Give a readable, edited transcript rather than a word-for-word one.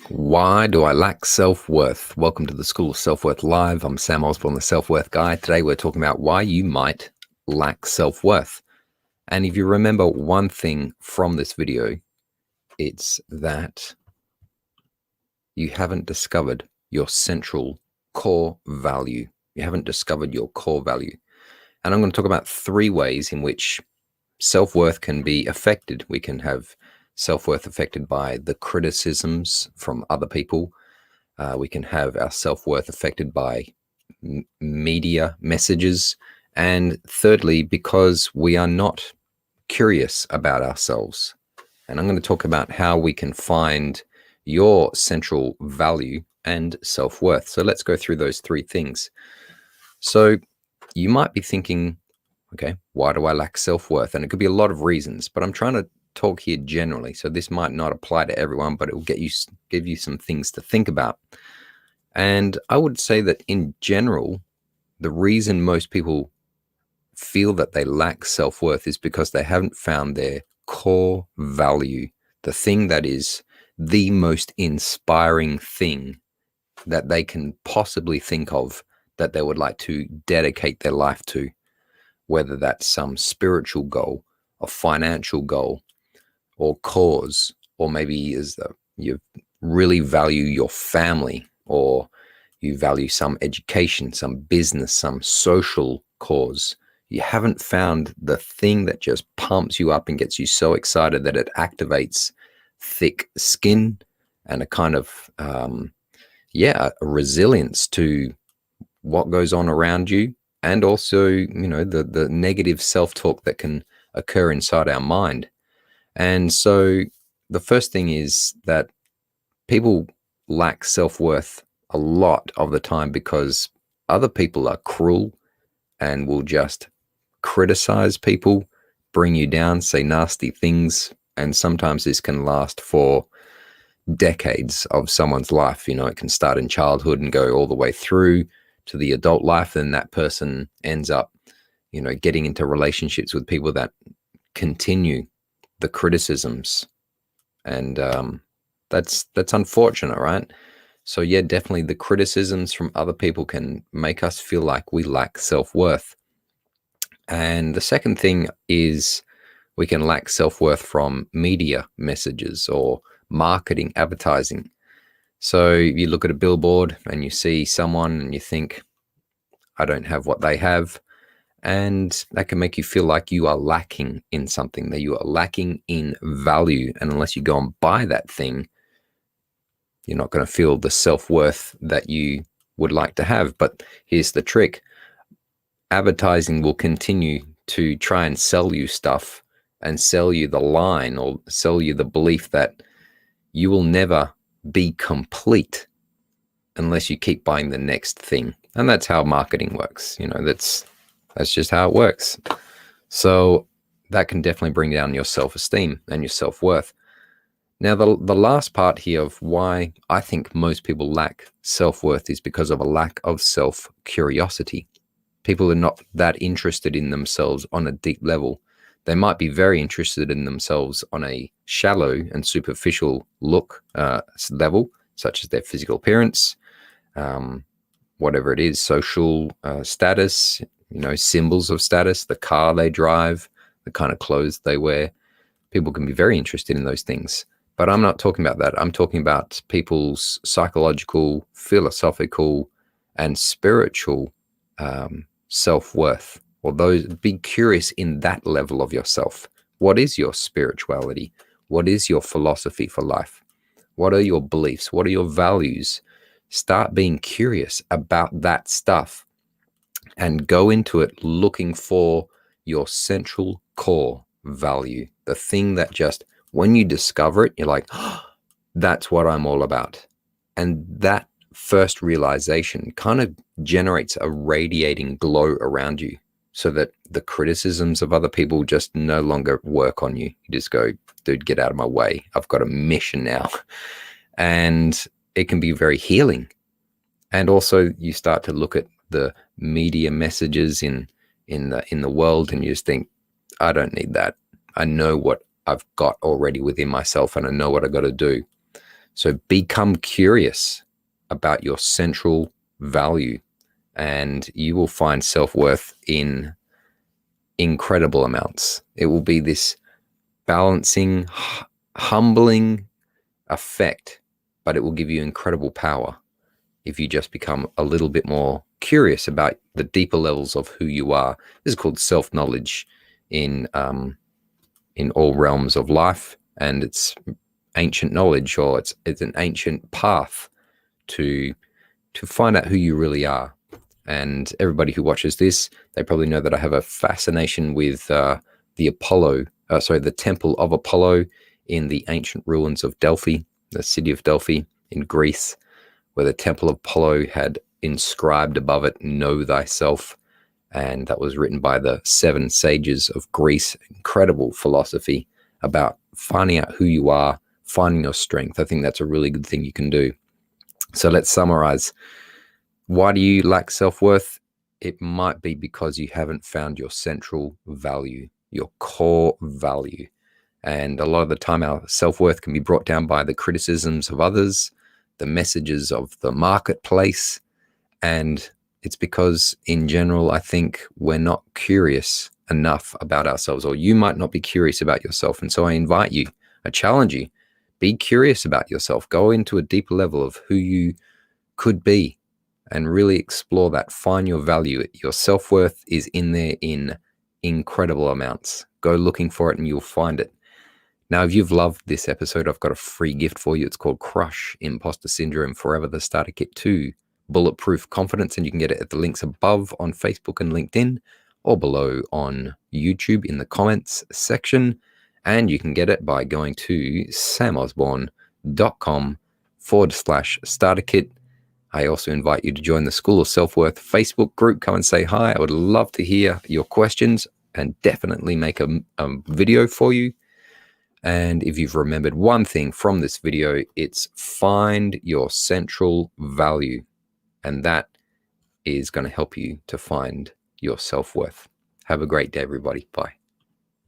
Why do I lack self-worth? Welcome to the School of Self-Worth Live. I'm Sam Osborne, the Self-Worth Guy. Today we're talking about why you might lack self-worth. And if you remember one thing from this video, it's that you haven't discovered your central core value. You haven't discovered your core value. And I'm going to talk about three ways in which self-worth can be affected. We can have self-worth affected by the criticisms from other people. We can have our self-worth affected by media messages. And thirdly, because we are not curious about ourselves. And I'm going to talk about how we can find your central value and self-worth. So let's go through those three things. So you might be thinking, okay, why do I lack self-worth? And it could be a lot of reasons, but I'm trying to talk here generally. So this might not apply to everyone, but it will give you some things to think about. And I would say that in general, the reason most people feel that they lack self-worth is because they haven't found their core value, the thing that is the most inspiring thing that they can possibly think of that they would like to dedicate their life to, whether that's some spiritual goal, a financial goal, or cause, or maybe is that you really value your family, or you value some education, some business, some social cause. You haven't found the thing that just pumps you up and gets you so excited that it activates thick skin and a kind of, a resilience to what goes on around you. And also, the negative self-talk that can occur inside our mind. And so the first thing is that people lack self-worth a lot of the time because other people are cruel and will just criticize people, bring you down, say nasty things. And sometimes this can last for decades of someone's life. It can start in childhood and go all the way through to the adult life. And that person ends up, getting into relationships with people that continue the criticisms. And that's unfortunate, right? So yeah, definitely the criticisms from other people can make us feel like we lack self-worth. And the second thing is we can lack self-worth from media messages or marketing, advertising. So you look at a billboard and you see someone and you think, I don't have what they have. And that can make you feel like you are lacking in something, that you are lacking in value. And unless you go and buy that thing, you're not going to feel the self-worth that you would like to have. But here's the trick. Advertising will continue to try and sell you stuff and sell you the line or sell you the belief that you will never be complete unless you keep buying the next thing. And that's how marketing works. That's just how it works. So that can definitely bring down your self-esteem and your self-worth. Now, the last part here of why I think most people lack self-worth is because of a lack of self-curiosity. People are not that interested in themselves on a deep level. They might be very interested in themselves on a shallow and superficial look level, such as their physical appearance, whatever it is, social status, symbols of status, the car they drive, the kind of clothes they wear. People can be very interested in those things. But I'm not talking about that. I'm talking about people's psychological, philosophical, and spiritual self-worth, or those. Be curious in that level of yourself. What is your spirituality? What is your philosophy for life? What are your beliefs? What are your values? Start being curious about that stuff and go into it looking for your central core value, the thing that just, when you discover it, you're like, oh, that's what I'm all about. And that first realization kind of generates a radiating glow around you so that the criticisms of other people just no longer work on you. You just go, dude, get out of my way. I've got a mission now. And it can be very healing. And also you start to look at the media messages in the world and you just think, I don't need that. I know what I've got already within myself and I know what I got to do. So become curious about your central value, and you will find self-worth in incredible amounts. It will be this balancing, humbling effect, but it will give you incredible power if you just become a little bit more curious about the deeper levels of who you are. This is called self-knowledge in all realms of life, and it's ancient knowledge, or it's an ancient path to find out who you really are. And everybody who watches this, they probably know that I have a fascination with the Temple of Apollo in the ancient ruins of Delphi, the city of Delphi in Greece, where the Temple of Apollo had inscribed above it, "Know thyself." And that was written by the 7 sages of Greece. Incredible philosophy about finding out who you are, finding your strength. I think that's a really good thing you can do. So let's summarize. Why do you lack self-worth? It might be because you haven't found your central value, your core value. And a lot of the time, our self-worth can be brought down by the criticisms of others, the messages of the marketplace. And it's because, in general, I think we're not curious enough about ourselves, or you might not be curious about yourself. And so I invite you, I challenge you, be curious about yourself. Go into a deeper level of who you could be and really explore that. Find your value. Your self-worth is in there in incredible amounts. Go looking for it and you'll find it. Now, if you've loved this episode, I've got a free gift for you. It's called Crush Imposter Syndrome Forever, the Starter Kit 2 Bulletproof Confidence, and you can get it at the links above on Facebook and LinkedIn, or below on YouTube in the comments section. And you can get it by going to samosborne.com/starter kit. I also invite you to join the School of Self-Worth Facebook group. Come and say hi. I would love to hear your questions and definitely make a video for you. And if you've remembered one thing from this video, it's find your central value. And that is going to help you to find your self-worth. Have a great day, everybody. Bye.